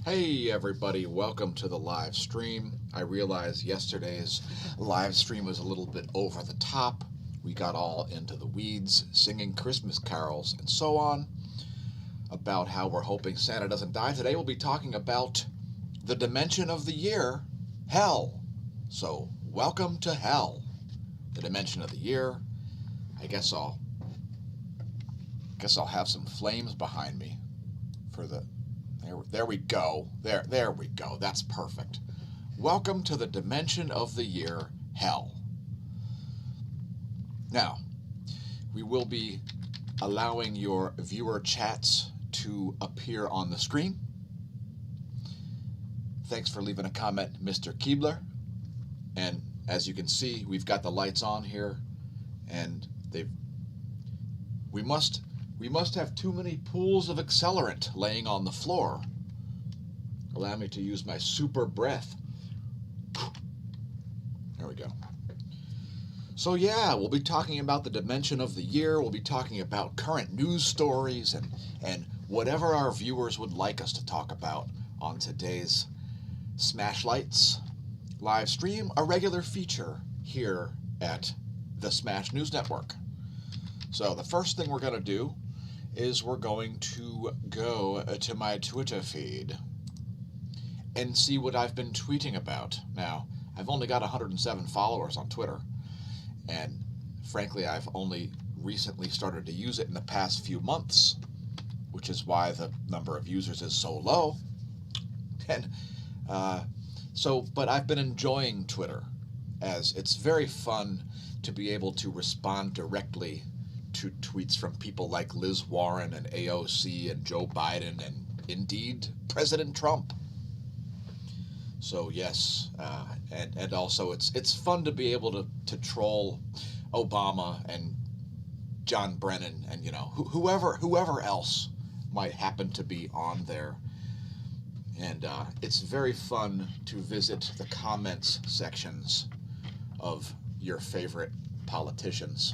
Hey everybody, welcome to the live stream. I realize yesterday's live stream was a little bit over the top. We got all into the weeds, singing Christmas carols and so on, about how we're hoping Santa doesn't die. Today we'll be talking about the dimension of the year, hell. So, welcome to hell, the dimension of the year. I guess I'll have some flames behind me for the there we go. There we go. That's perfect. Welcome to the dimension of the year, hell. Now, we will be allowing your viewer chats to appear on the screen. Thanks for leaving a comment, Mr. Keebler. And as you can see, we've got the lights on here, and we must have too many pools of accelerant laying on the floor. Allow me to use my super breath. There we go. So yeah, we'll be talking about the dimension of the year. We'll be talking about current news stories and whatever our viewers would like us to talk about on today's Smashlights live stream, a regular feature here at the Smash News Network. So the first thing we're going to do is we're going to go to my Twitter feed and see what I've been tweeting about. Now, I've only got 107 followers on Twitter, and frankly, I've only recently started to use it in the past few months, which is why the number of users is so low. And but I've been enjoying Twitter, as it's very fun to be able to respond directly to tweets from people like Liz Warren and AOC and Joe Biden and indeed President Trump. So yes, and also it's fun to be able to troll Obama and John Brennan and whoever else might happen to be on there. And it's very fun to visit the comments sections of your favorite politicians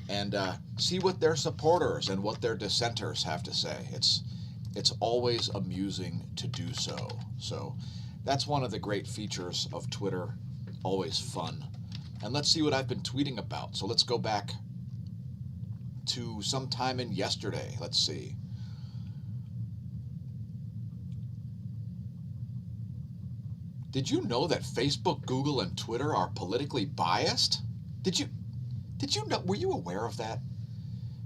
and see what their supporters and what their dissenters have to say. It's always amusing to do so. So that's one of the great features of Twitter. Always fun. And let's see what I've been tweeting about. So let's go back to sometime in yesterday. Let's see. Did you know that Facebook, Google, and Twitter are politically biased? Did you know? Were you aware of that?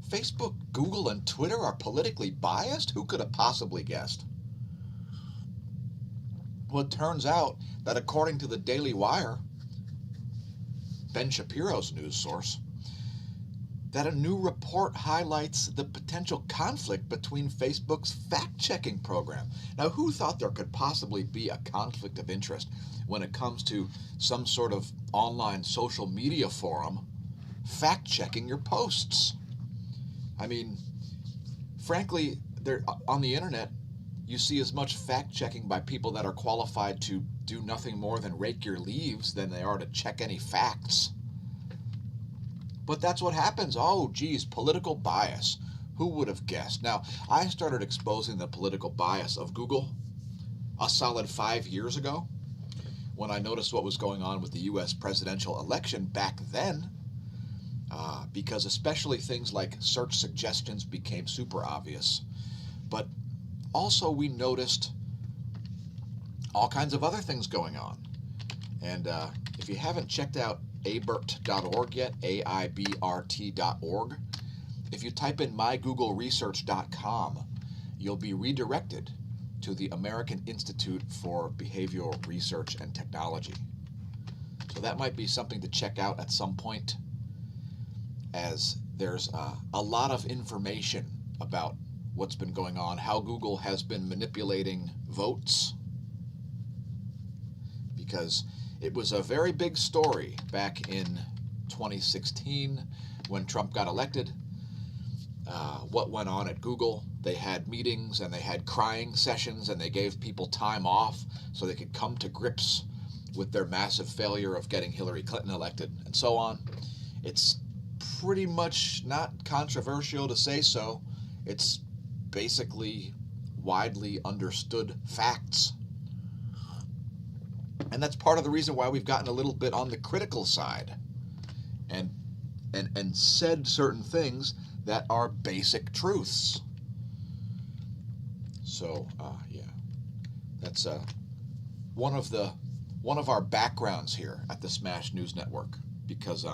Facebook, Google, and Twitter are politically biased? Who could have possibly guessed? Well, it turns out that according to the Daily Wire, Ben Shapiro's news source, that a new report highlights the potential conflict between Facebook's fact-checking program. Now, who thought there could possibly be a conflict of interest when it comes to some sort of online social media forum fact-checking your posts? I mean, frankly, on the internet, you see as much fact-checking by people that are qualified to do nothing more than rake your leaves than they are to check any facts. But that's what happens. Oh, geez, political bias. Who would have guessed? Now, I started exposing the political bias of Google a solid 5 years ago when I noticed what was going on with the U.S. presidential election back then, because especially things like search suggestions became super obvious. But also we noticed all kinds of other things going on. And if you haven't checked out abert.org yet, AIBRT.org, if you type in mygoogleresearch.com, you'll be redirected to the American Institute for Behavioral Research and Technology. So that might be something to check out at some point, as there's a lot of information about what's been going on, how Google has been manipulating votes, because it was a very big story back in 2016 when Trump got elected. What went on at Google? They had meetings and they had crying sessions and they gave people time off so they could come to grips with their massive failure of getting Hillary Clinton elected and so on. It's pretty much not controversial to say so. It's basically widely understood facts. And that's part of the reason why we've gotten a little bit on the critical side and said certain things that are basic truths. So, yeah, that's one of our backgrounds here at the Smash News Network, because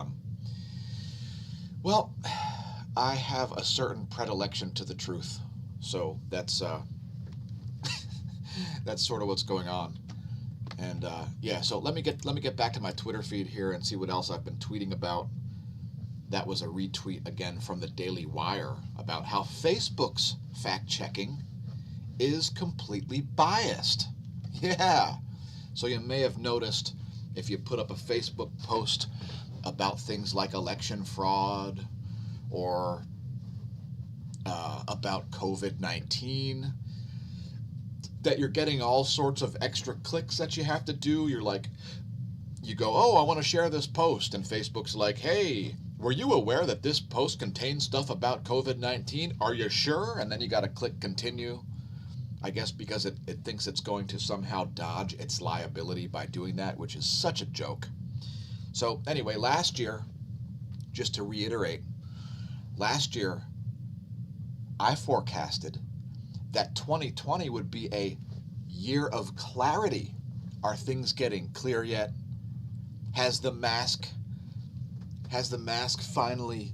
well, I have a certain predilection to the truth. So that's that's sort of what's going on. And yeah, so let me get back to my Twitter feed here and see what else I've been tweeting about. That was a retweet again from the Daily Wire about how Facebook's fact-checking is completely biased. Yeah. So you may have noticed if you put up a Facebook post about things like election fraud or about COVID-19, that you're getting all sorts of extra clicks that you have to do. You're like, you go, oh, I want to share this post, and Facebook's like, hey, were you aware that this post contains stuff about COVID-19? Are you sure? And then you got to click continue. I guess because it thinks it's going to somehow dodge its liability by doing that, which is such a joke. So anyway, last year, just to reiterate, last year I forecasted that 2020 would be a year of clarity. Are things getting clear yet? Has the mask finally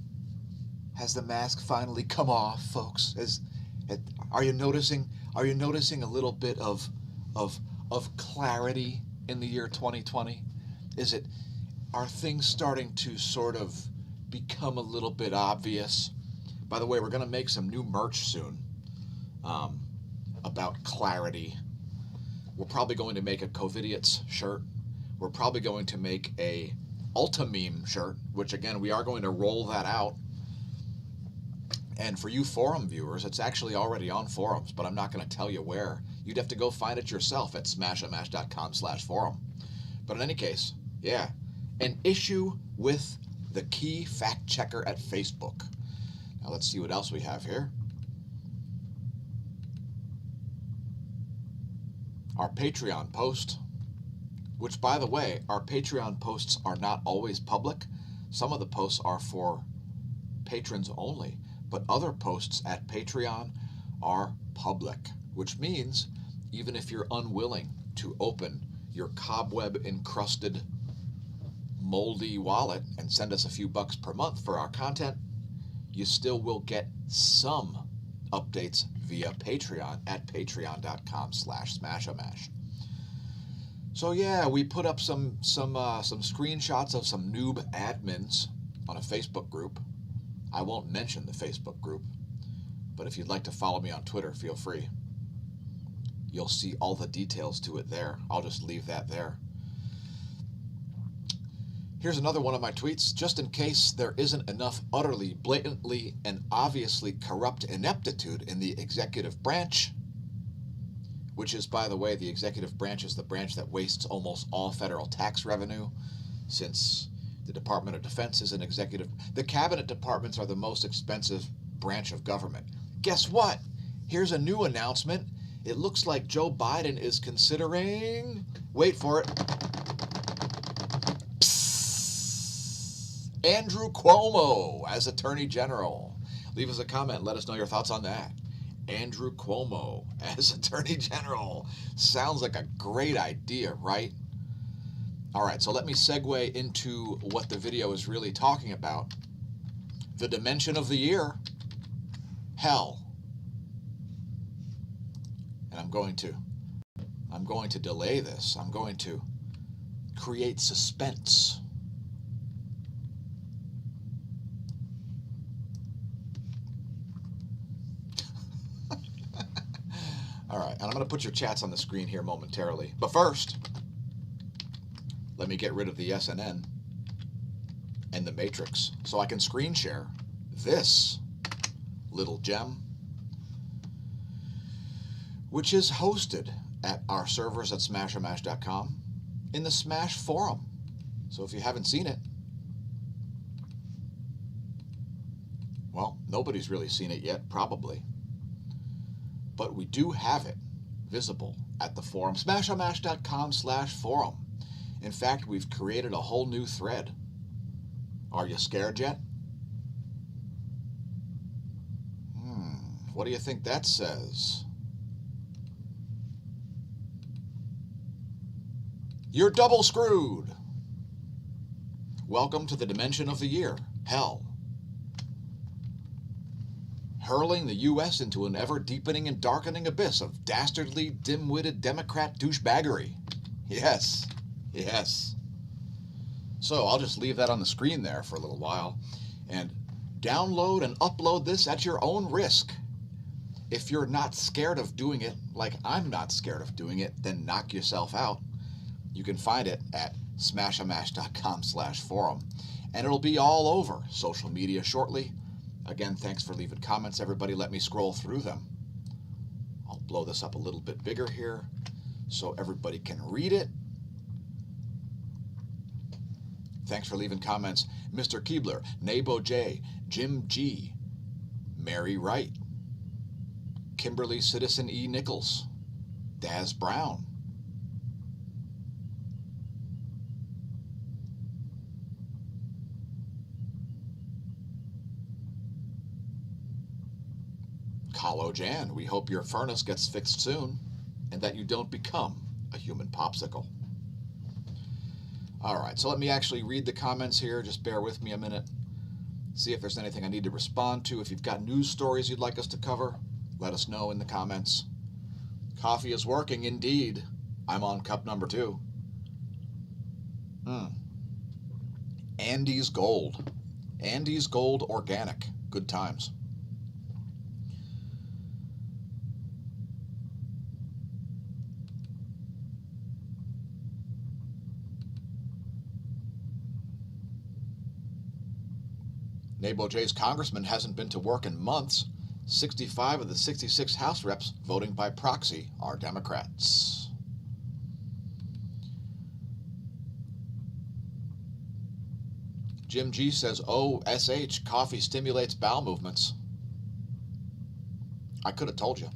come off, folks? Are you noticing a little bit of clarity in the year 2020? Are things starting to sort of become a little bit obvious? By the way, we're going to make some new merch soon about clarity. We're probably going to make a COVIDiots shirt. We're probably going to make a Ultimeme shirt, which again, we are going to roll that out. And for you forum viewers, it's actually already on forums, but I'm not going to tell you where. You'd have to go find it yourself at smAsho.com/forum. But in any case, yeah, an issue with the key fact checker at Facebook. Now let's see what else we have here. Our Patreon post, which, by the way, our Patreon posts are not always public. Some of the posts are for patrons only, but other posts at Patreon are public, which means even if you're unwilling to open your cobweb-encrusted, moldy wallet and send us a few bucks per month for our content, you still will get some updates via Patreon at patreon.com/smAshomash. So yeah, we put up some screenshots of some noob admins on a Facebook group. I won't mention the Facebook group, but if you'd like to follow me on Twitter, feel free. You'll see all the details to it there. I'll just leave that there. Here's another one of my tweets. Just in case there isn't enough utterly, blatantly, and obviously corrupt ineptitude in the executive branch, which is, by the way, the executive branch is the branch that wastes almost all federal tax revenue, since the Department of Defense is an executive. The cabinet departments are the most expensive branch of government. Guess what? Here's a new announcement. It looks like Joe Biden is considering, wait for it, Andrew Cuomo as Attorney General. Leave us a comment. Let us know your thoughts on that. Andrew Cuomo as Attorney General. Sounds like a great idea, right? All right, so let me segue into what the video is really talking about. The dimension of the year, hell. And I'm going to delay this. I'm going to create suspense. All right, and I'm going to put your chats on the screen here momentarily. But first, let me get rid of the SNN and the Matrix so I can screen share this little gem, which is hosted at our servers at smAshomash.com in the Smash forum. So if you haven't seen it, well, nobody's really seen it yet, probably. but we do have it visible at the forum, smashomash.com/forum. In fact, we've created a whole new thread. Are you scared yet? What do you think that says? You're double screwed. Welcome to the dimension of the year, hell. Hurling the U.S. into an ever-deepening and darkening abyss of dastardly, dim-witted Democrat douchebaggery. Yes, yes. So I'll just leave that on the screen there for a little while and download and upload this at your own risk. If you're not scared of doing it, like I'm not scared of doing it, then knock yourself out. You can find it at smashomash.com/forum, and it'll be all over social media shortly. Again, thanks for leaving comments, everybody. Let me scroll through them. I'll blow this up a little bit bigger here so everybody can read it. Thanks for leaving comments. Mr. Keebler, Nabo J, Jim G, Mary Wright, Kimberly Citizen E. Nichols, Daz Brown, Kahlo Jan, we hope your furnace gets fixed soon and that you don't become a human popsicle. All right, so let me actually read the comments here. Just bear with me a minute. See if there's anything I need to respond to. If you've got news stories you'd like us to cover, let us know in the comments. Coffee is working, indeed. I'm on cup number 2. Andy's Gold. Andy's Gold Organic. Good times. Nabo J's congressman hasn't been to work in months. 65 of the 66 House reps voting by proxy are Democrats. Jim G says, oh, SH, coffee stimulates bowel movements. I could have told you.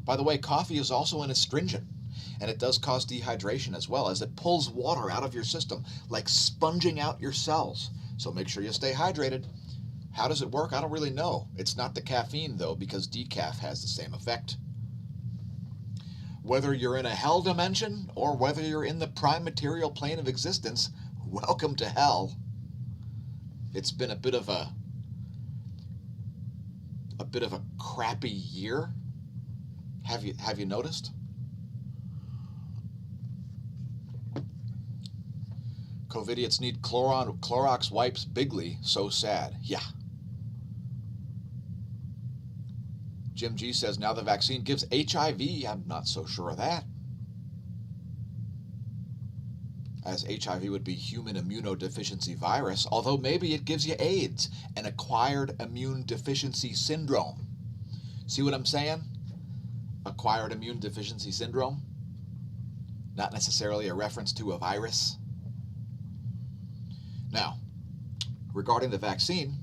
By the way, coffee is also an astringent, and it does cause dehydration as well, as it pulls water out of your system, like sponging out your cells. So make sure you stay hydrated. How does it work? I don't really know. It's not the caffeine, though, because decaf has the same effect. Whether you're in a hell dimension or whether you're in the prime material plane of existence, welcome to hell. It's been a bit of a crappy year. Have you noticed? COVIDiots need Clorox wipes bigly. So sad. Yeah. Jim G says, now the vaccine gives HIV. I'm not so sure of that. As HIV would be human immunodeficiency virus, although maybe it gives you AIDS, an acquired immune deficiency syndrome. See what I'm saying? Acquired immune deficiency syndrome. Not necessarily a reference to a virus. Now, regarding the vaccine,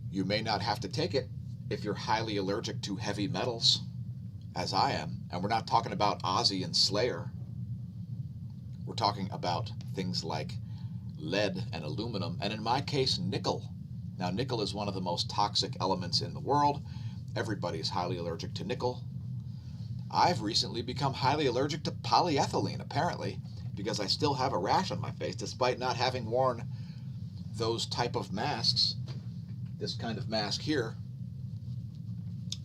you may not have to take it if you're highly allergic to heavy metals, as I am. And we're not talking about Ozzy and Slayer. We're talking about things like lead and aluminum, and in my case, nickel. Now, nickel is one of the most toxic elements in the world. Everybody's highly allergic to nickel. I've recently become highly allergic to polyethylene, apparently, because I still have a rash on my face, despite not having worn those type of masks, this kind of mask here,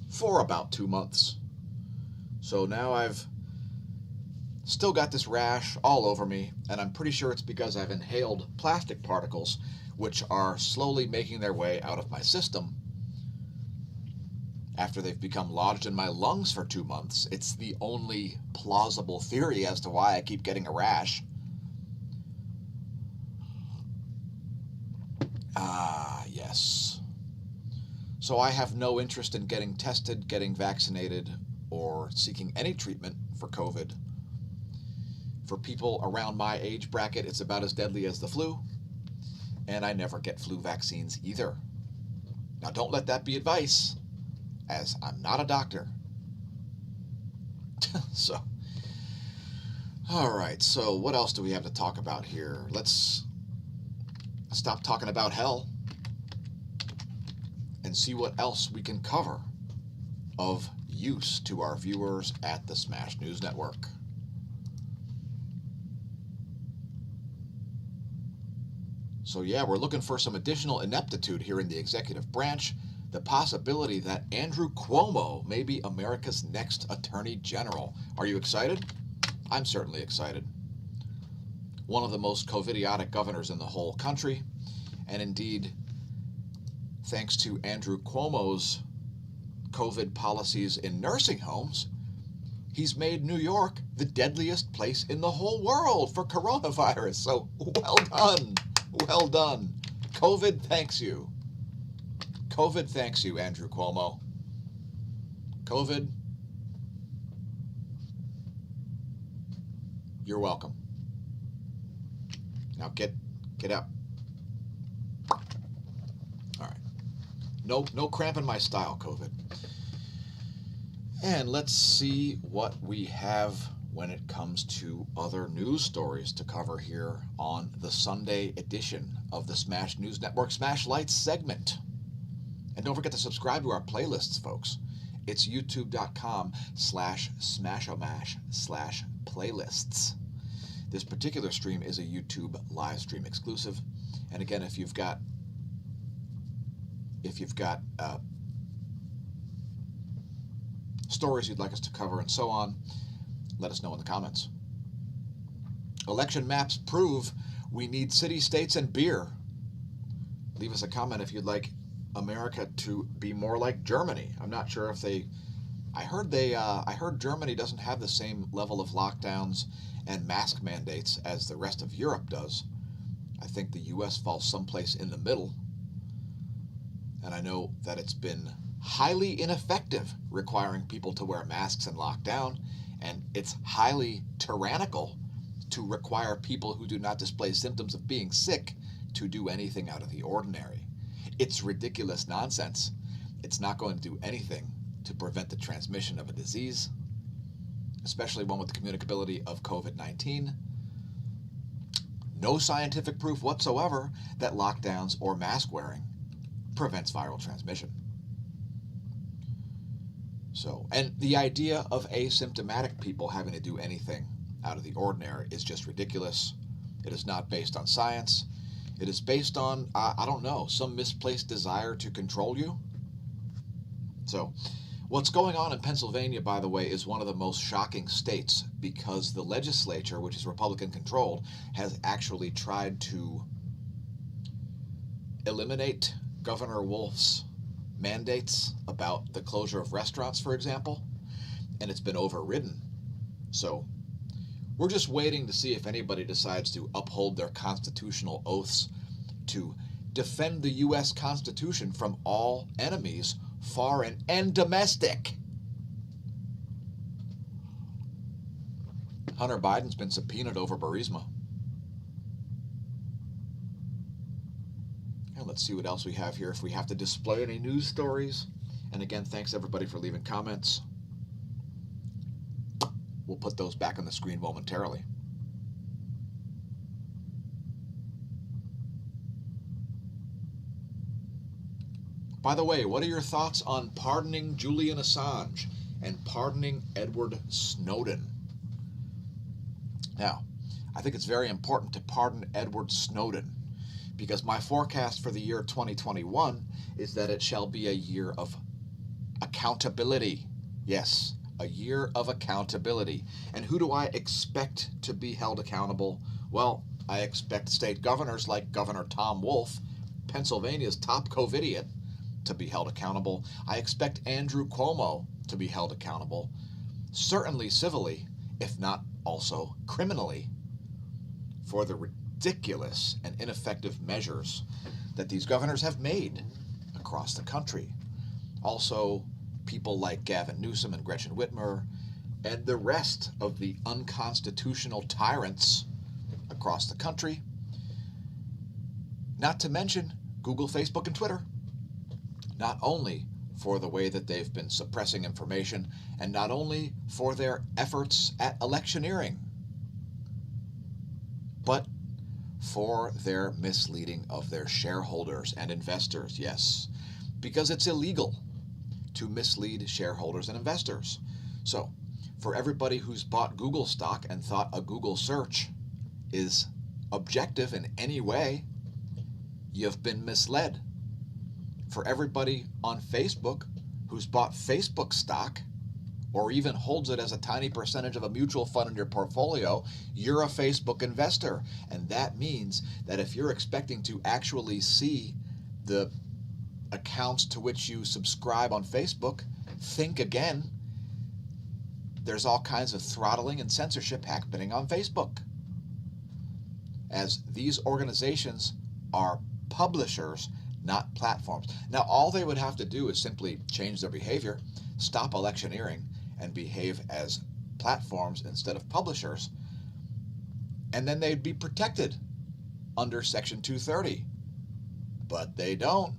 for about 2 months. So now I've still got this rash all over me, and I'm pretty sure it's because I've inhaled plastic particles, which are slowly making their way out of my system. After they've become lodged in my lungs for 2 months, it's the only plausible theory as to why I keep getting a rash. Ah, yes. So I have no interest in getting tested, getting vaccinated, or seeking any treatment for COVID. For people around my age bracket, it's about as deadly as the flu, and I never get flu vaccines either. Now, don't let that be advice. as I'm not a doctor. So, all right, so what else do we have to talk about here? Let's stop talking about hell and see what else we can cover of use to our viewers at the Smash News Network. So yeah, we're looking for some additional ineptitude here in the executive branch. The possibility that Andrew Cuomo may be America's next Attorney General. Are you excited? I'm certainly excited. One of the most COVIDiotic governors in the whole country. And indeed, thanks to Andrew Cuomo's COVID policies in nursing homes, he's made New York the deadliest place in the whole world for coronavirus. So well done. Well done. COVID thanks you. COVID thanks you, Andrew Cuomo. COVID, you're welcome. Now get up. All right. No cramping my style, COVID. And let's see what we have when it comes to other news stories to cover here on the Sunday edition of the Smash News Network Smash Lights segment. And don't forget to subscribe to our playlists, folks. It's youtube.com/smashomash/playlists. This particular stream is a YouTube live stream exclusive. And again, if you've got stories you'd like us to cover and so on, let us know in the comments. Election maps prove we need city, states, and beer. Leave us a comment if you'd like America to be more like Germany. I'm not sure if I heard Germany doesn't have the same level of lockdowns and mask mandates as the rest of Europe does. I think the US falls someplace in the middle. And I know that it's been highly ineffective requiring people to wear masks and lock down, and it's highly tyrannical to require people who do not display symptoms of being sick to do anything out of the ordinary. It's ridiculous nonsense. It's not going to do anything to prevent the transmission of a disease, especially one with the communicability of COVID-19. No scientific proof whatsoever that lockdowns or mask wearing prevents viral transmission. So, and the idea of asymptomatic people having to do anything out of the ordinary is just ridiculous. It is not based on science. It is based on, I don't know, some misplaced desire to control you. So, what's going on in Pennsylvania, by the way, is one of the most shocking states because the legislature, which is Republican controlled, has actually tried to eliminate Governor Wolf's mandates about the closure of restaurants, for example, and it's been overridden. So we're just waiting to see if anybody decides to uphold their constitutional oaths to defend the U.S. Constitution from all enemies, foreign and domestic. Hunter Biden's been subpoenaed over Burisma. And let's see what else we have here, if we have to display any news stories. And again, thanks everybody for leaving comments. We'll put those back on the screen momentarily. By the way, what are your thoughts on pardoning Julian Assange and pardoning Edward Snowden? Now, I think it's very important to pardon Edward Snowden because my forecast for the year 2021 is that it shall be a year of accountability. Yes, a year of accountability. And who do I expect to be held accountable? Well, I expect state governors like Governor Tom Wolf, Pennsylvania's top COVIDiot, to be held accountable. I expect Andrew Cuomo to be held accountable, certainly civilly, if not also criminally, for the ridiculous and ineffective measures that these governors have made across the country. Also, people like Gavin Newsom and Gretchen Whitmer and the rest of the unconstitutional tyrants across the country, not to mention Google, Facebook, and Twitter, not only for the way that they've been suppressing information, and not only for their efforts at electioneering, but for their misleading of their shareholders and investors. Yes, because it's illegal to mislead shareholders and investors. So, for everybody who's bought Google stock and thought a Google search is objective in any way, you've been misled. For everybody on Facebook who's bought Facebook stock or even holds it as a tiny percentage of a mutual fund in your portfolio, you're a Facebook investor. And that means that if you're expecting to actually see the accounts to which you subscribe on Facebook, think again. There's all kinds of throttling and censorship happening on Facebook, as these organizations are publishers, not platforms. Now, all they would have to do is simply change their behavior, stop electioneering, and behave as platforms instead of publishers, and then they'd be protected under Section 230. But they don't.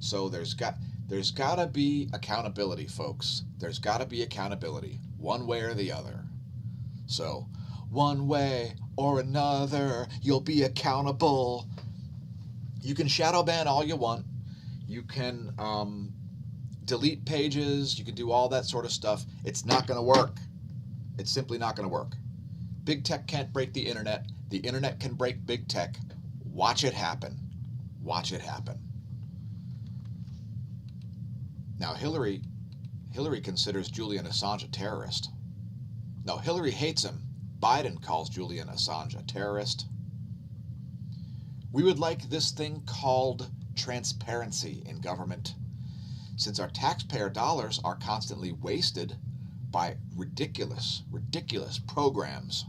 So there's got to be accountability, folks. There's got to be accountability, one way or the other. So, one way or another, you'll be accountable. You can shadow ban all you want. You can delete pages. You can do all that sort of stuff. It's not going to work. It's simply not going to work. Big tech can't break the internet. The internet can break big tech. Watch it happen. Watch it happen. Now, Hillary considers Julian Assange a terrorist. No, Hillary hates him. Biden calls Julian Assange a terrorist. We would like this thing called transparency in government, since our taxpayer dollars are constantly wasted by ridiculous programs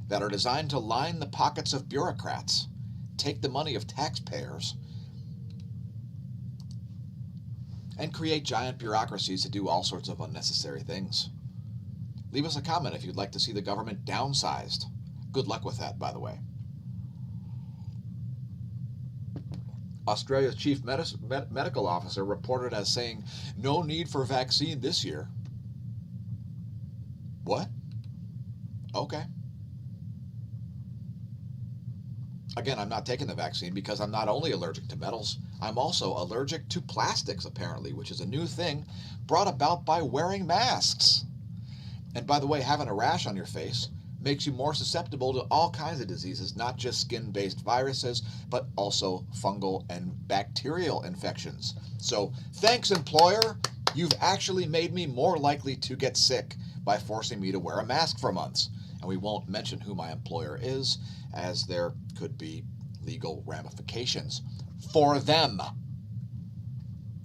that are designed to line the pockets of bureaucrats, take the money of taxpayers, and create giant bureaucracies to do all sorts of unnecessary things. Leave us a comment if you'd like to see the government downsized. Good luck with that, by the way. Australia's chief medical officer reported as saying, no need for vaccine this year. What? Okay. Again, I'm not taking the vaccine because I'm not only allergic to metals, I'm also allergic to plastics, apparently, which is a new thing brought about by wearing masks. And by the way, having a rash on your face makes you more susceptible to all kinds of diseases, not just skin-based viruses, but also fungal and bacterial infections. So thanks, employer. You've actually made me more likely to get sick by forcing me to wear a mask for months. And we won't mention who my employer is, as there could be legal ramifications for them.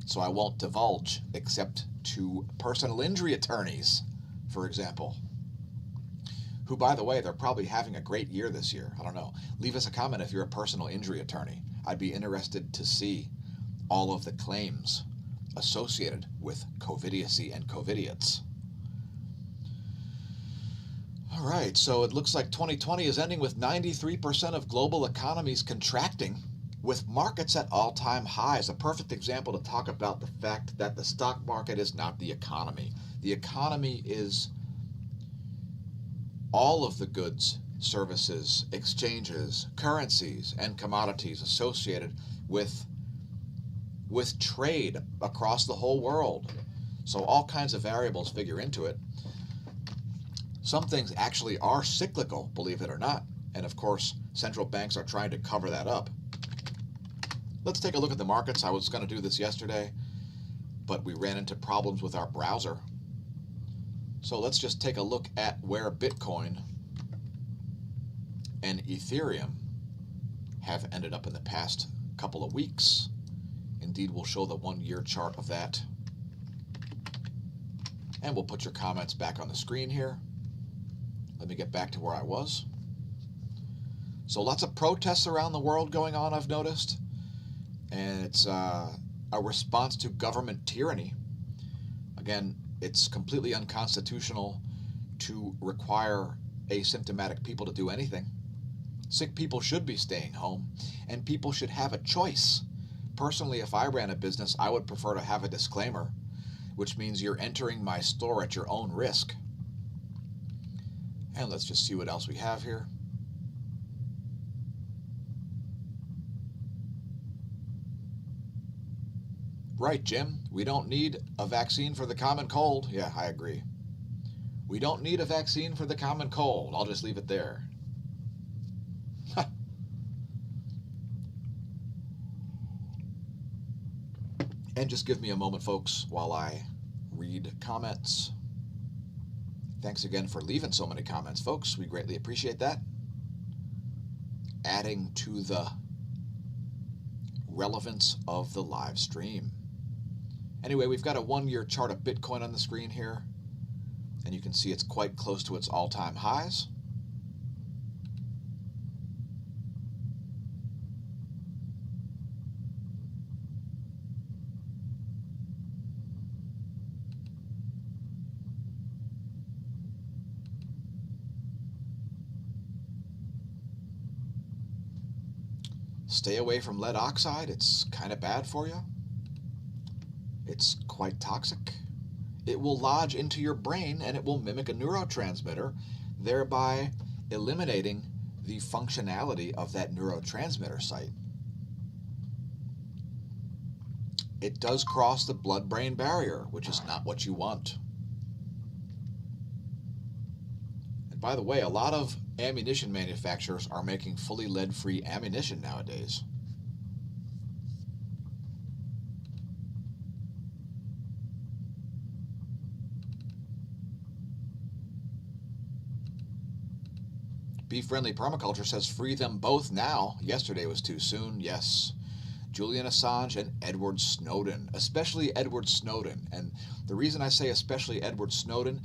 So I won't divulge, except to personal injury attorneys, for example, who, by the way, they're probably having a great year this year. I don't know. Leave us a comment if you're a personal injury attorney. I'd be interested to see all of the claims associated with covidiacy and covidiots. All right, so it looks like 2020 is ending with 93% of global economies contracting, with markets at all-time highs. A perfect example to talk about the fact that the stock market is not the economy. The economy is all of the goods, services, exchanges, currencies, and commodities associated with trade across the whole world. So all kinds of variables figure into it. Some things actually are cyclical, believe it or not. And of course, central banks are trying to cover that up. Let's take a look at the markets. I was going to do this yesterday, but we ran into problems with our browser. So let's just take a look at where Bitcoin and Ethereum have ended up in the past couple of weeks. Indeed, we'll show the 1-year chart of that. And we'll put your comments back on the screen here. Let me get back to where I was. So lots of protests around the world going on, I've noticed. And it's a response to government tyranny. Again, it's completely unconstitutional to require asymptomatic people to do anything. Sick people should be staying home, and people should have a choice, personally, if I ran a business, I would prefer to have a disclaimer, which means you're entering my store at your own risk. And let's just see what else we have here. Right, Jim. We don't need a vaccine for the common cold. Yeah, I agree. We don't need a vaccine for the common cold. I'll just leave it there. And just give me a moment, folks, while I read comments. Thanks again for leaving so many comments, folks. We greatly appreciate that. Adding to the relevance of the live stream. Anyway, we've got a 1-year chart of Bitcoin on the screen here, and you can see it's quite close to its all-time highs. Stay away from lead oxide. It's kind of bad for you. It's quite toxic. It will lodge into your brain and it will mimic a neurotransmitter, thereby eliminating the functionality of that neurotransmitter site. It does cross the blood-brain barrier, which is not what you want. And by the way, a lot of ammunition manufacturers are making fully lead-free ammunition nowadays. Bee-Friendly Permaculture says free them both now. Yesterday was too soon. Yes. Julian Assange and Edward Snowden, especially Edward Snowden. And the reason I say especially Edward Snowden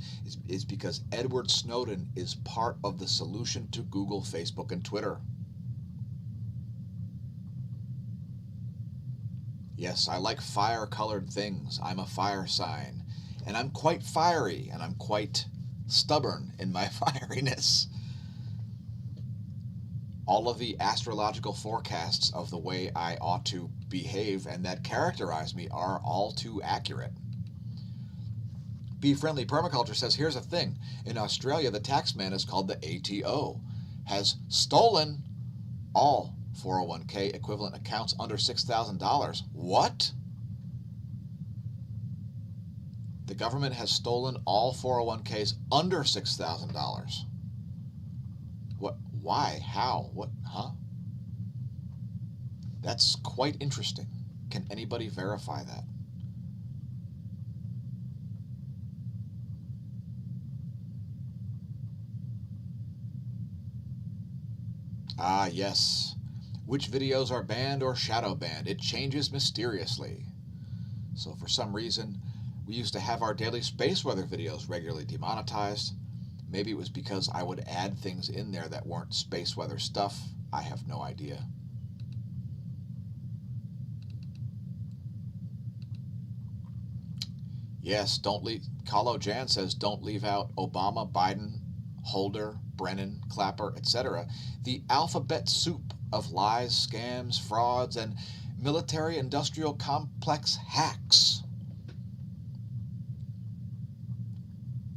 is because Edward Snowden is part of the solution to Google, Facebook, and Twitter. Yes, I like fire-colored things. I'm a fire sign. And I'm quite fiery, and I'm quite stubborn in my fieriness. All of the astrological forecasts of the way I ought to behave and that characterize me are all too accurate. Bee-Friendly Permaculture says, here's a thing. In Australia, the taxman is called the ATO, has stolen all 401k equivalent accounts under $6,000. What? The government has stolen all 401ks under $6,000. What? Why? How? What? Huh? That's quite interesting. Can anybody verify that? Ah, yes. Which videos are banned or shadow banned? It changes mysteriously. So for some reason, we used to have our daily space weather videos regularly demonetized. Maybe it was because I would add things in there that weren't space weather stuff. I have no idea. Yes, don't leave. Carlo Jan says don't leave out Obama, Biden, Holder, Brennan, Clapper, etc. The alphabet soup of lies, scams, frauds, and military-industrial complex hacks.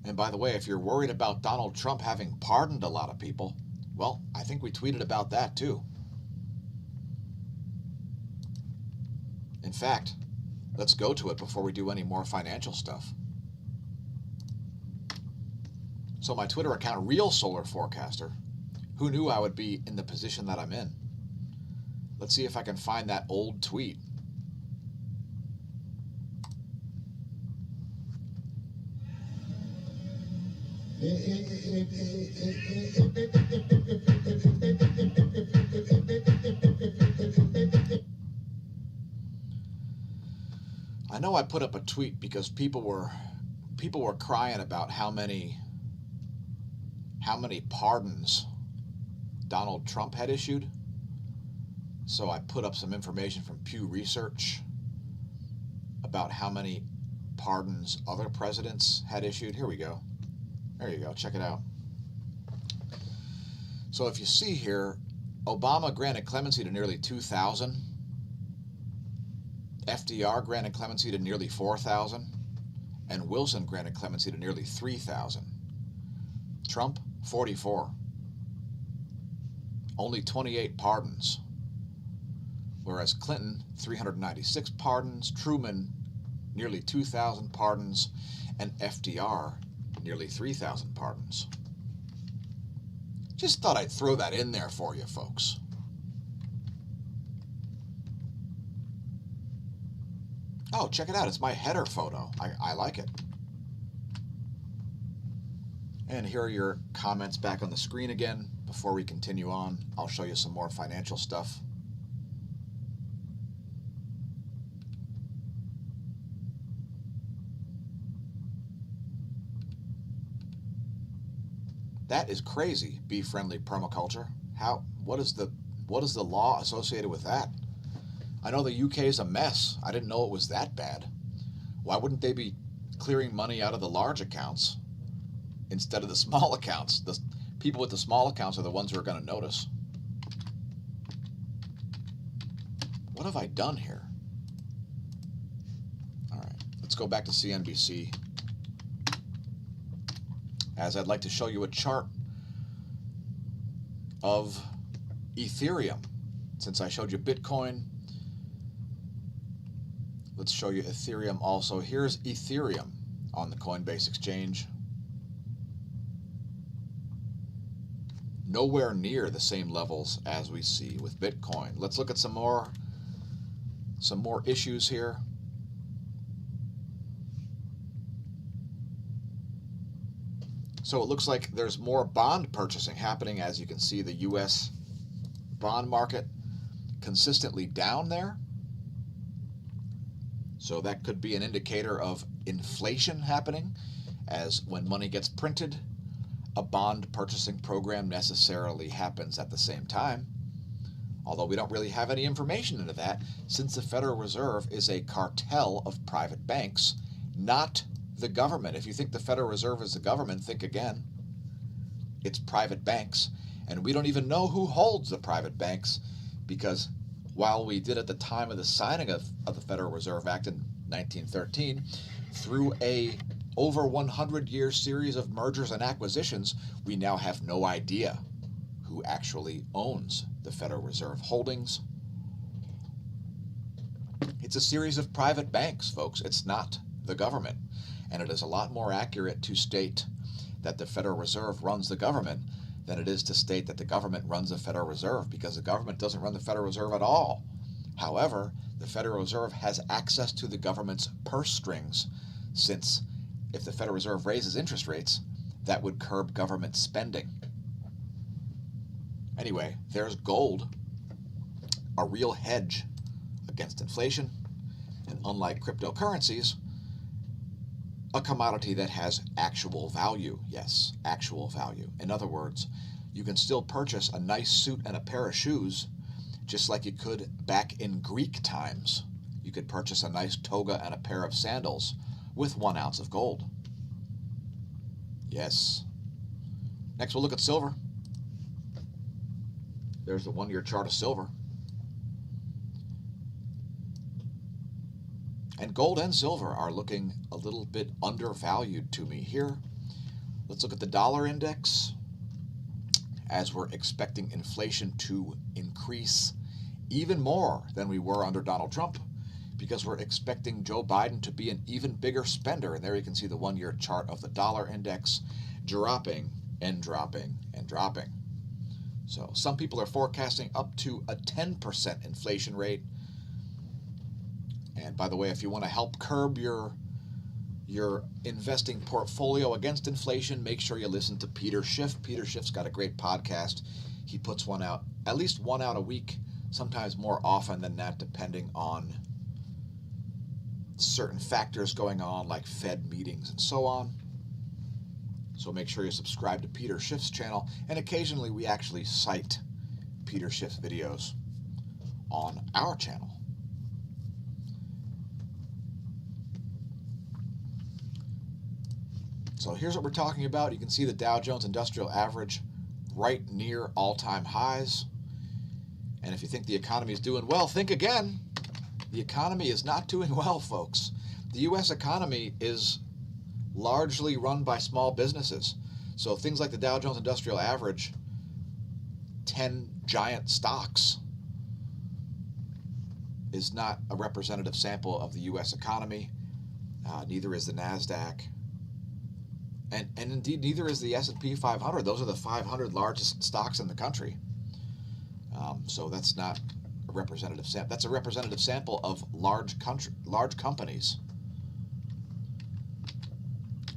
And by the way, if you're worried about Donald Trump having pardoned a lot of people, well, I think we tweeted about that too. In fact, let's go to it before we do any more financial stuff. So my Twitter account, Real Solar Forecaster, who knew I would be in the position that I'm in? Let's see if I can find that old tweet. I know I put up a tweet because people were crying about how many pardons Donald Trump had issued. So I put up some information from Pew Research about how many pardons other presidents had issued. Here we go. There you go. Check it out. So if you see here, Obama granted clemency to nearly 2,000. FDR granted clemency to nearly 4,000, and Wilson granted clemency to nearly 3,000. Trump, 44. Only 28 pardons. Whereas Clinton, 396 pardons, Truman, nearly 2,000 pardons, and FDR, nearly 3,000 pardons. Just thought I'd throw that in there for you, folks. Oh, check it out. It's my header photo. I like it. And here are your comments back on the screen again. Before we continue on, I'll show you some more financial stuff. That is crazy, bee-friendly permaculture. What is the law associated with that? I know the UK is a mess. I didn't know it was that bad. Why wouldn't they be clearing money out of the large accounts instead of the small accounts? The people with the small accounts are the ones who are going to notice. What have I done here? All right, let's go back to CNBC. As I'd like to show you a chart of Ethereum. Since I showed you Bitcoin, let's show you Ethereum also. Here's Ethereum on the Coinbase exchange. Nowhere near the same levels as we see with Bitcoin. Let's look at some more issues here. So it looks like there's more bond purchasing happening. As you can see, the U.S. bond market consistently down there. So that could be an indicator of inflation happening, as when money gets printed, a bond purchasing program necessarily happens at the same time. Although we don't really have any information into that, since the Federal Reserve is a cartel of private banks, not the government. If you think the Federal Reserve is the government, think again. It's private banks, and we don't even know who holds the private banks, because while we did at the time of the signing of the Federal Reserve Act in 1913, through a over 100-year series of mergers and acquisitions, we now have no idea who actually owns the Federal Reserve holdings. It's a series of private banks, folks. It's not the government. And it is a lot more accurate to state that the Federal Reserve runs the government than it is to state that the government runs the Federal Reserve, because the government doesn't run the Federal Reserve at all. However, the Federal Reserve has access to the government's purse strings, since if the Federal Reserve raises interest rates, that would curb government spending. Anyway, there's gold, a real hedge against inflation, and unlike cryptocurrencies, a commodity that has actual value. Yes, actual value. In other words, you can still purchase a nice suit and a pair of shoes, just like you could back in Greek times. You could purchase a nice toga and a pair of sandals with 1 ounce of gold. Yes. Next, we'll look at silver. There's the 1-year chart of silver. And gold and silver are looking a little bit undervalued to me here. Let's look at the dollar index, as we're expecting inflation to increase even more than we were under Donald Trump, because we're expecting Joe Biden to be an even bigger spender. And there you can see the 1-year chart of the dollar index dropping and dropping and dropping. So some people are forecasting up to a 10% inflation rate. And by the way, if you want to help curb your investing portfolio against inflation, make sure you listen to Peter Schiff. Peter Schiff's got a great podcast. He puts one out, at least one out a week, sometimes more often than that, depending on certain factors going on, like Fed meetings and so on. So make sure you subscribe to Peter Schiff's channel, and occasionally we actually cite Peter Schiff's videos on our channel. So here's what we're talking about. You can see the Dow Jones Industrial Average right near all-time highs. And if you think the economy is doing well, think again. The economy is not doing well, folks. The U.S. economy is largely run by small businesses. So things like the Dow Jones Industrial Average, 10 giant stocks, is not a representative sample of the U.S. economy. Neither is the NASDAQ. And indeed, neither is the S&P 500. Those are the 500 largest stocks in the country. So that's not a representative sample. That's a representative sample of large companies.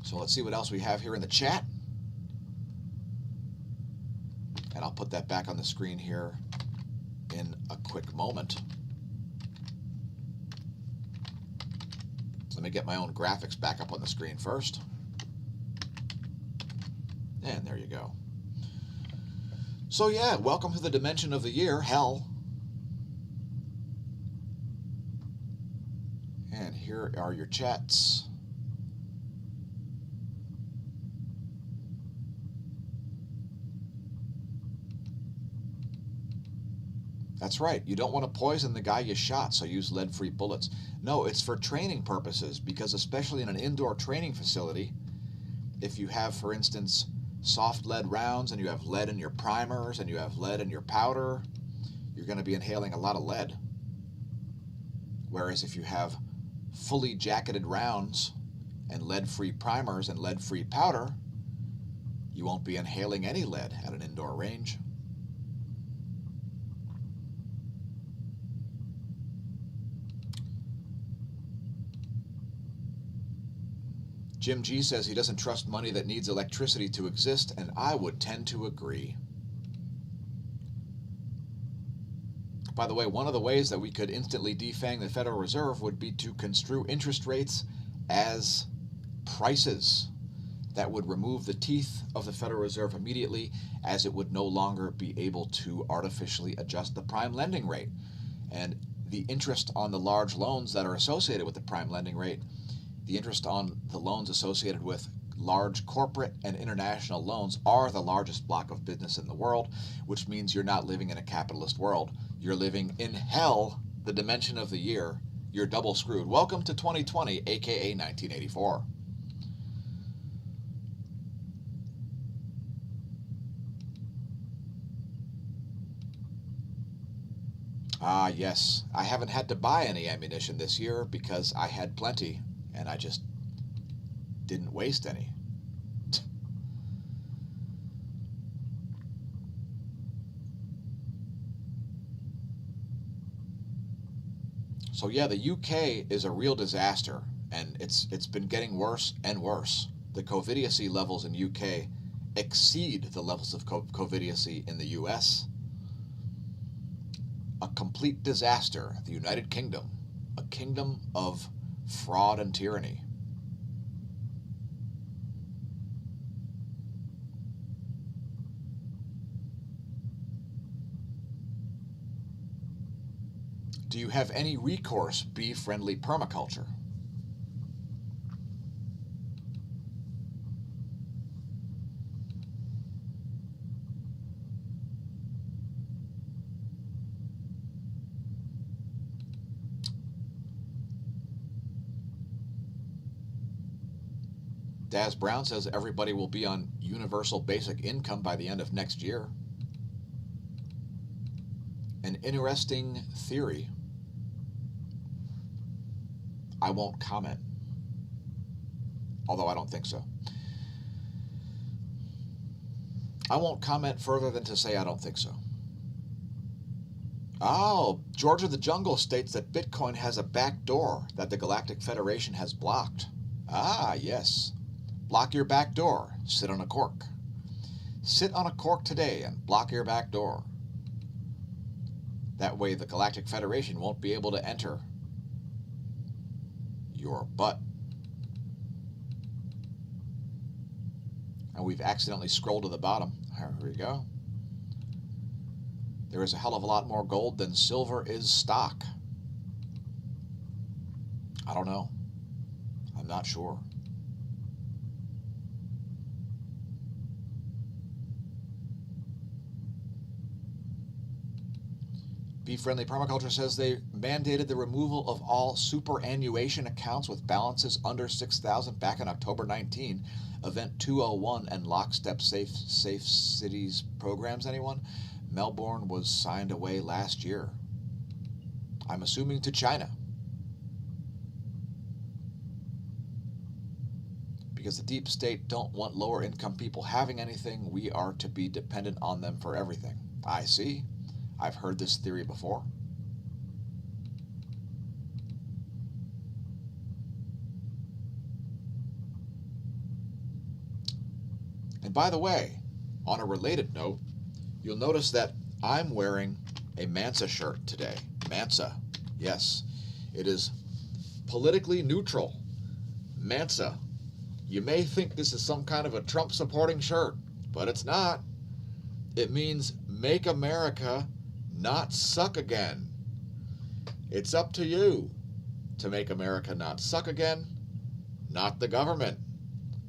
So let's see what else we have here in the chat. And I'll put that back on the screen here in a quick moment. So let me get my own graphics back up on the screen first. And there you go. So yeah, welcome to the dimension of the year, hell. And here are your chats. That's right. You don't want to poison the guy you shot, so use lead-free bullets. No, it's for training purposes, because especially in an indoor training facility, if you have, for instance, soft lead rounds and you have lead in your primers and you have lead in your powder, you're going to be inhaling a lot of lead. Whereas if you have fully jacketed rounds and lead-free primers and lead-free powder, you won't be inhaling any lead at an indoor range. Jim G says he doesn't trust money that needs electricity to exist, and I would tend to agree. By the way, one of the ways that we could instantly defang the Federal Reserve would be to construe interest rates as prices. That would remove the teeth of the Federal Reserve immediately, as it would no longer be able to artificially adjust the prime lending rate. And the interest on the large loans that are associated with the prime lending rate, the interest on the loans associated with large corporate and international loans are the largest block of business in the world, which means you're not living in a capitalist world. You're living in hell, the dimension of the year. You're double screwed. Welcome to 2020, aka 1984. Ah, yes. I haven't had to buy any ammunition this year because I had plenty, and I just didn't waste any. So yeah, the UK is a real disaster, and it's been getting worse and worse. The covidiacy levels in UK exceed the levels of covidiacy in the US. A complete disaster, the United Kingdom, a kingdom of fraud and tyranny. Do you have any recourse bee-friendly permaculture? Daz Brown says everybody will be on universal basic income by the end of next year. An interesting theory. I won't comment, although I don't think so. I won't comment further than to say I don't think so. Oh, George of the Jungle states that Bitcoin has a back door that the Galactic Federation has blocked. Ah, yes. Block your back door. Sit on a cork. Sit on a cork today and block your back door. That way the Galactic Federation won't be able to enter your butt. And we've accidentally scrolled to the bottom. Here we go. There is a hell of a lot more gold than silver is stock. I don't know. I'm not sure. Bee-Friendly Permaculture says they mandated the removal of all superannuation accounts with balances under 6,000 back in October 19. Event 201 and Lockstep Safe Cities programs, anyone? Melbourne was signed away last year. I'm assuming to China. Because the deep state don't want lower income people having anything, we are to be dependent on them for everything. I see. I've heard this theory before. And by the way, on a related note, you'll notice that I'm wearing a Mansa shirt today. Mansa, yes, it is politically neutral. Mansa. You may think this is some kind of a Trump-supporting shirt, but it's not. It means make America not suck again. It's up to you to make America not suck again, not the government.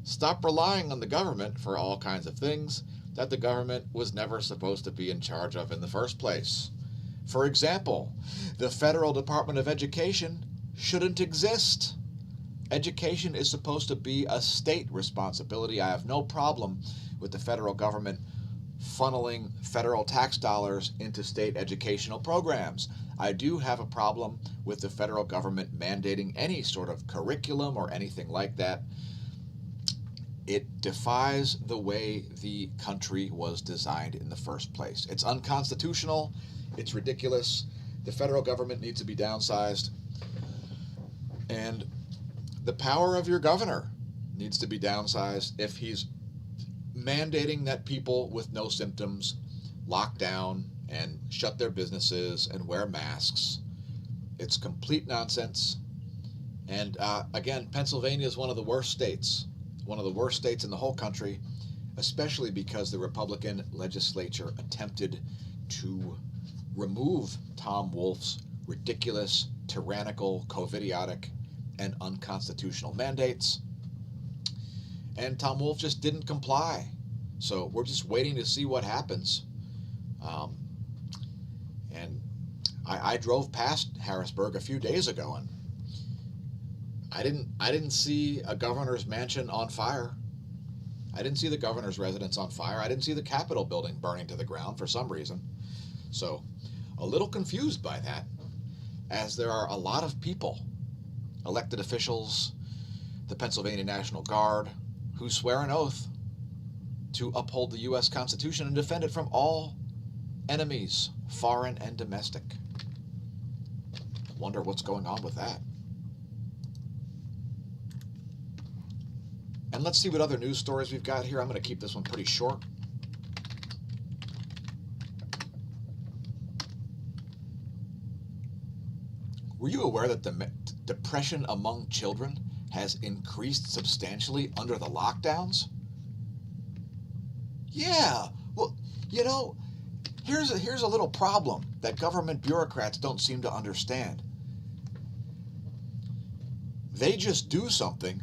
Stop relying on the government for all kinds of things that the government was never supposed to be in charge of in the first place. For example, the Federal Department of Education shouldn't exist. Education is supposed to be a state responsibility. I have no problem with the federal government funneling federal tax dollars into state educational programs. I do have a problem with the federal government mandating any sort of curriculum or anything like that. It defies the way the country was designed in the first place. It's unconstitutional. It's ridiculous. The federal government needs to be downsized. And the power of your governor needs to be downsized if he's mandating that people with no symptoms lock down and shut their businesses and wear masks. It's complete nonsense. And again, Pennsylvania is one of the worst states in the whole country, especially because the Republican legislature attempted to remove Tom Wolf's ridiculous, tyrannical, COVIDiotic, and unconstitutional mandates. And Tom Wolf just didn't comply. So we're just waiting to see what happens. And I drove past Harrisburg a few days ago, and I didn't see a governor's mansion on fire. I didn't see the governor's residence on fire. I didn't see the Capitol building burning to the ground for some reason. So a little confused by that, as there are a lot of people, elected officials, the Pennsylvania National Guard, who swear an oath to uphold the U.S. Constitution and defend it from all enemies, foreign and domestic. Wonder what's going on with that. And let's see what other news stories we've got here. I'm going to keep this one pretty short. Were you aware that the depression among children has increased substantially under the lockdowns? Yeah, well, you know, here's a little problem that government bureaucrats don't seem to understand. They just do something.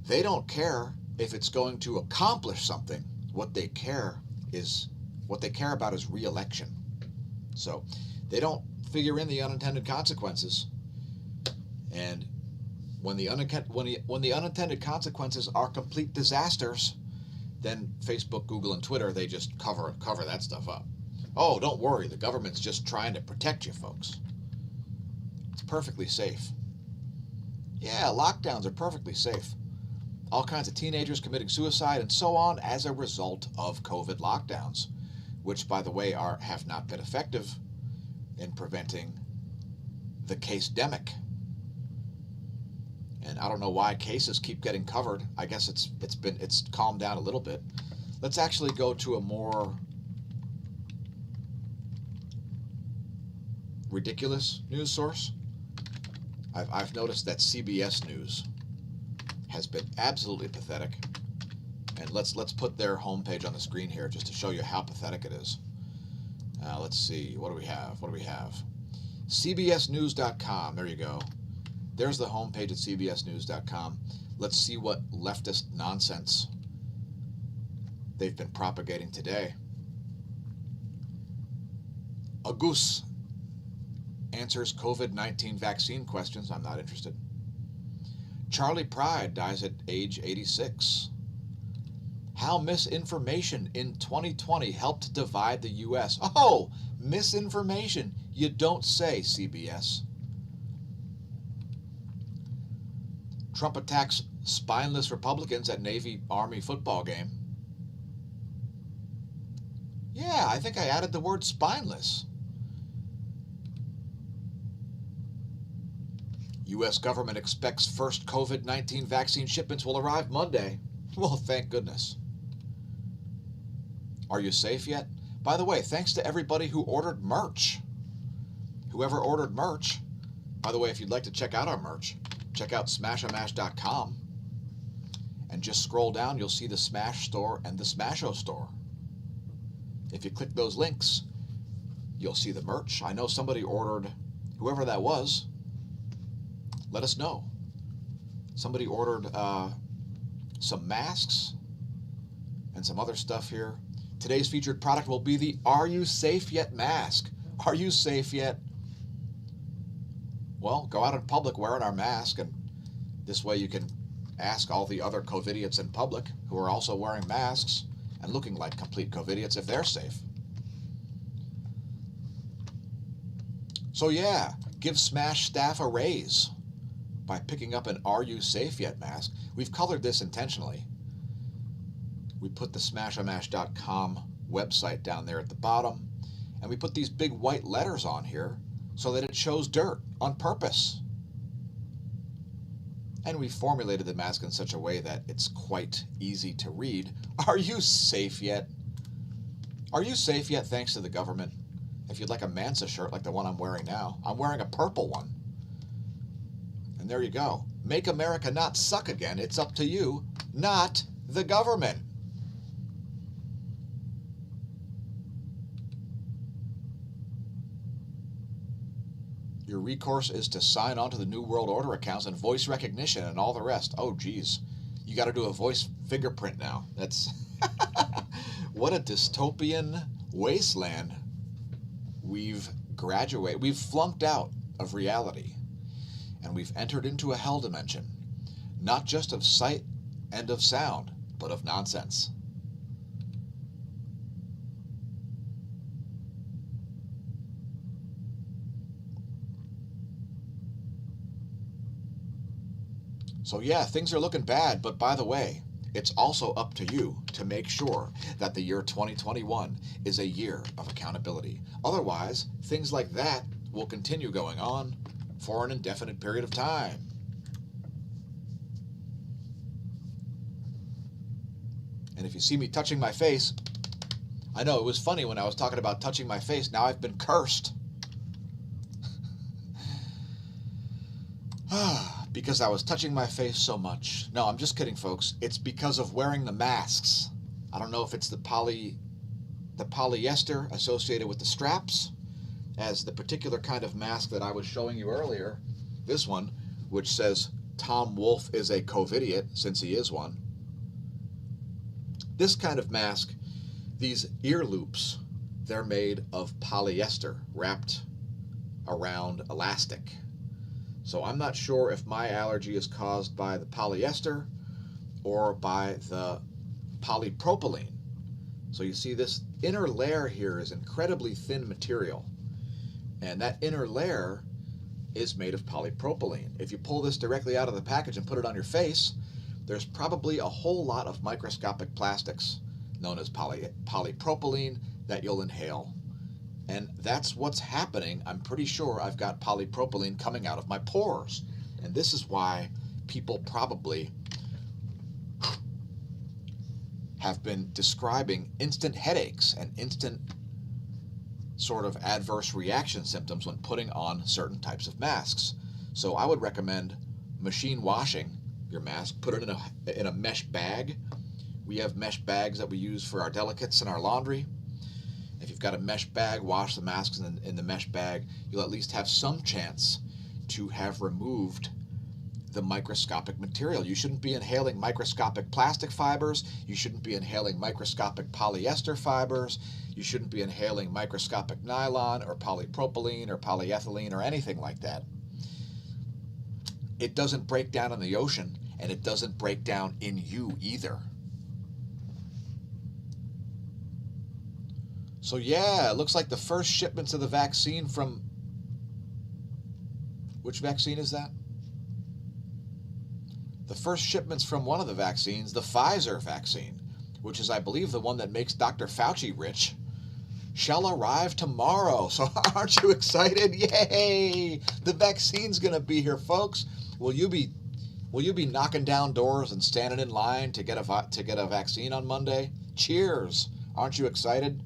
They don't care if it's going to accomplish something. What they care about is re-election. So they don't figure in the unintended consequences. And when the unintended consequences are complete disasters, then Facebook, Google, and Twitter, they just cover that stuff up. Oh, don't worry, the government's just trying to protect you, folks. It's perfectly safe. Yeah, lockdowns are perfectly safe. All kinds of teenagers committing suicide and so on as a result of COVID lockdowns, which, by the way, have not been effective in preventing the case-demic. And I don't know why cases keep getting covered. I guess it's calmed down a little bit. Let's actually go to a more ridiculous news source. I've noticed that CBS News has been absolutely pathetic. And let's put their homepage on the screen here just to show you how pathetic it is. Let's see, what do we have? CBSnews.com, there you go. There's the homepage at CBSnews.com. Let's see what leftist nonsense they've been propagating today. A goose answers COVID-19 vaccine questions. I'm not interested. Charlie Pride dies at age 86. How misinformation in 2020 helped divide the U.S. Oh, misinformation. You don't say, CBS. Trump attacks spineless Republicans at Navy-Army football game. Yeah, I think I added the word spineless. U.S. government expects first COVID-19 vaccine shipments will arrive Monday. Well, thank goodness. Are you safe yet? By the way, thanks to everybody who ordered merch. Whoever ordered merch. By the way, if you'd like to check out our merch, check out smAsho.com. And just scroll down, you'll see the Smash store and the smAsho store. If you click those links, you'll see the merch. I know somebody ordered, whoever that was, let us know. Somebody ordered some masks and some other stuff here. Today's featured product will be the Are You Safe Yet mask. Are you safe yet? Well, go out in public wearing our mask, and this way you can ask all the other COVIDiots in public who are also wearing masks and looking like complete COVIDiots if they're safe. So yeah, give Smash staff a raise by picking up an Are You Safe Yet mask. We've colored this intentionally. We put the smAsho.com website down there at the bottom, and we put these big white letters on here so that it shows dirt on purpose. And we formulated the mask in such a way that it's quite easy to read. Are you safe yet? Are you safe yet, thanks to the government? If you'd like a Mansa shirt like the one I'm wearing now, I'm wearing a purple one. And there you go. Make America not suck again. It's up to you, not the government. Your recourse is to sign on to the New World Order accounts and voice recognition and all the rest. Oh, geez. You got to do a voice fingerprint now. That's what a dystopian wasteland. We've flunked out of reality, and we've entered into a hell dimension, not just of sight and of sound, but of nonsense. So yeah, things are looking bad, but by the way, it's also up to you to make sure that the year 2021 is a year of accountability. Otherwise, things like that will continue going on for an indefinite period of time. And if you see me touching my face, I know it was funny when I was talking about touching my face. Now I've been cursed. Because I was touching my face so much. No, I'm just kidding, folks. It's because of wearing the masks. I don't know if it's the polyester associated with the straps, as the particular kind of mask that I was showing you earlier, this one, which says Tom Wolfe is a COVIDiot, since he is one. This kind of mask, these ear loops, they're made of polyester wrapped around elastic. So I'm not sure if my allergy is caused by the polyester or by the polypropylene. So you see this inner layer here is incredibly thin material. And that inner layer is made of polypropylene. If you pull this directly out of the package and put it on your face, there's probably a whole lot of microscopic plastics known as polypropylene that you'll inhale. And that's what's happening. I'm pretty sure I've got polypropylene coming out of my pores. And this is why people probably have been describing instant headaches and instant sort of adverse reaction symptoms when putting on certain types of masks. So I would recommend machine washing your mask. Put it in a mesh bag. We have mesh bags that we use for our delicates and our laundry. If you've got a mesh bag, wash the masks in the mesh bag. You'll at least have some chance to have removed the microscopic material. You shouldn't be inhaling microscopic plastic fibers. You shouldn't be inhaling microscopic polyester fibers. You shouldn't be inhaling microscopic nylon or polypropylene or polyethylene or anything like that. It doesn't break down in the ocean, and it doesn't break down in you either. So yeah, it looks like the first shipments of the vaccine from... Which vaccine is that? The first shipments from one of the vaccines, the Pfizer vaccine, which is, I believe, the one that makes Dr. Fauci rich, shall arrive tomorrow. So aren't you excited? Yay! The vaccine's going to be here, folks. Will you be knocking down doors and standing in line to get a vaccine on Monday? Cheers! Aren't you excited?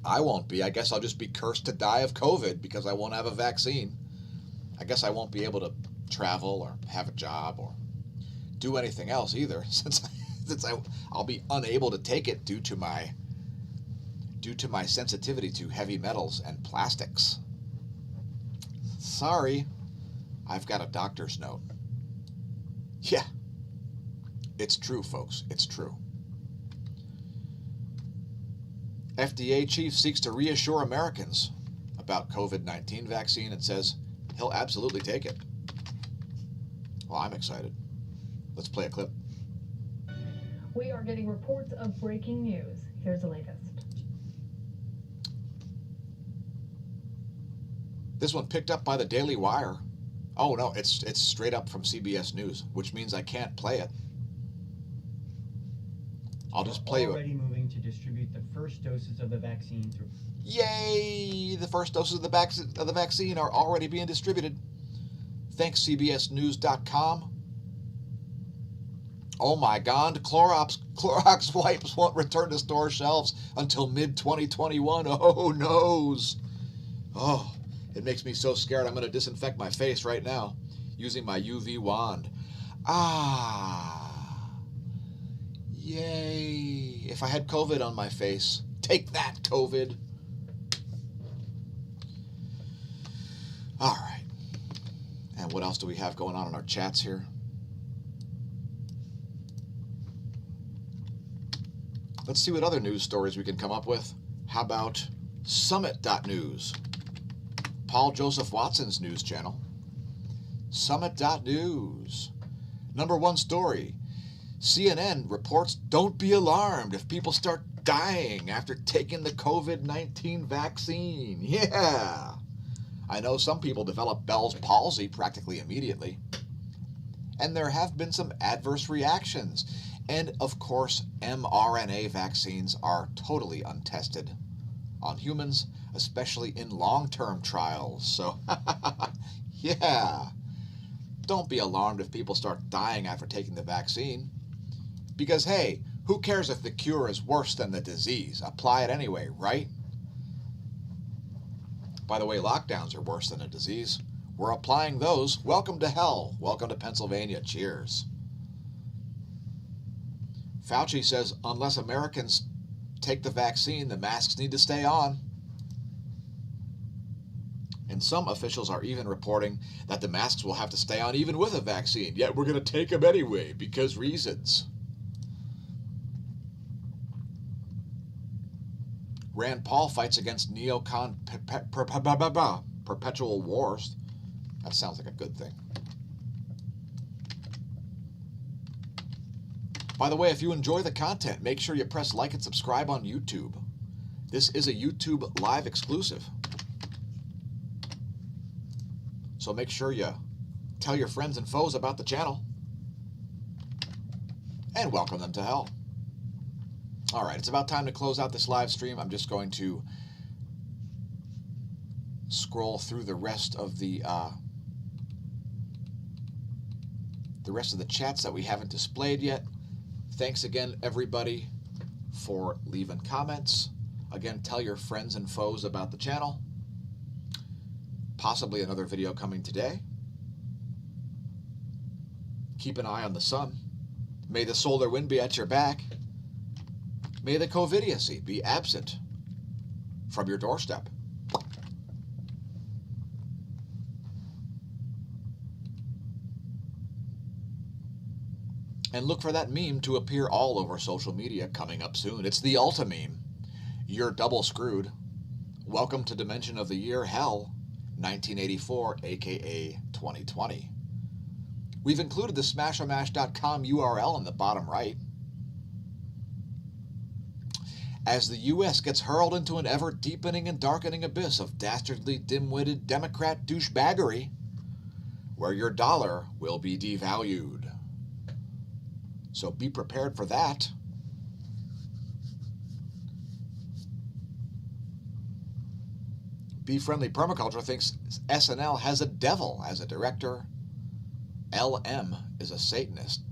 I won't be. I guess I'll just be cursed to die of COVID because I won't have a vaccine. I guess I won't be able to travel or have a job or do anything else either, since I'll be unable to take it due to my sensitivity to heavy metals and plastics. Sorry, I've got a doctor's note. Yeah, it's true, folks. It's true. FDA chief seeks to reassure Americans about COVID-19 vaccine and says he'll absolutely take it. Well, I'm excited. Let's play a clip. We are getting reports of breaking news. Here's the latest. This one picked up by the Daily Wire. Oh no, it's straight up from CBS News, which means I can't play it. I'll just play it. Already moving to distribute the first doses of the vaccine through. Yay! The first doses of the vaccine are already being distributed. Thanks, CBSNews.com. Oh my God, Clorox wipes won't return to store shelves until mid-2021. Oh, noes. Oh, it makes me so scared. I'm going to disinfect my face right now using my UV wand. Ah. Yay. If I had COVID on my face, take that, COVID. All right. And what else do we have going on in our chats here? Let's see what other news stories we can come up with. How about Summit.news? Paul Joseph Watson's news channel. Summit.news. Number one story. CNN reports don't be alarmed if people start dying after taking the COVID-19 vaccine. Yeah. I know some people develop Bell's palsy practically immediately. And there have been some adverse reactions. And of course, mRNA vaccines are totally untested on humans, especially in long-term trials. So, yeah. Don't be alarmed if people start dying after taking the vaccine. Because, hey, who cares if the cure is worse than the disease? Apply it anyway, right? By the way, lockdowns are worse than a disease. We're applying those. Welcome to hell. Welcome to Pennsylvania. Cheers. Fauci says unless Americans take the vaccine, the masks need to stay on. And some officials are even reporting that the masks will have to stay on even with a vaccine. Yet we're going to take them anyway because reasons. Rand Paul fights against neocon perpetual wars. That sounds like a good thing. By the way, if you enjoy the content, make sure you press like and subscribe on YouTube. This is a YouTube live exclusive. So make sure you tell your friends and foes about the channel. And welcome them to hell. All right, it's about time to close out this live stream. I'm just going to scroll through the rest of the chats that we haven't displayed yet. Thanks again, everybody, for leaving comments. Again, tell your friends and foes about the channel. Possibly another video coming today. Keep an eye on the sun. May the solar wind be at your back. May the covidiocy be absent from your doorstep. And look for that meme to appear all over social media coming up soon. It's the Ulta meme. You're double screwed. Welcome to Dimension of the Year Hell, 1984, aka 2020. We've included the smashomash.com URL in the bottom right. As the U.S. gets hurled into an ever-deepening and darkening abyss of dastardly, dim-witted Democrat douchebaggery, where your dollar will be devalued. So be prepared for that. Be Friendly Permaculture thinks SNL has a devil as a director. LM is a Satanist.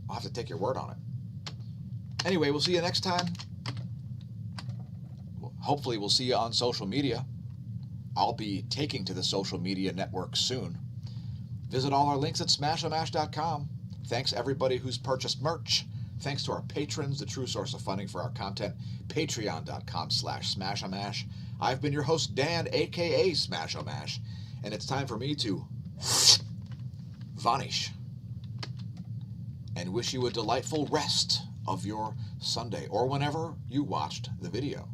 I'll have to take your word on it. Anyway, we'll see you next time. Hopefully we'll see you on social media. I'll be taking to the social media network soon. Visit all our links at smashomash.com. Thanks everybody who's purchased merch. Thanks to our patrons, the true source of funding for our content, patreon.com/smashomash. I've been your host, Dan, a.k.a. smAsho, and it's time for me to vanish and wish you a delightful rest of your Sunday or whenever you watched the video.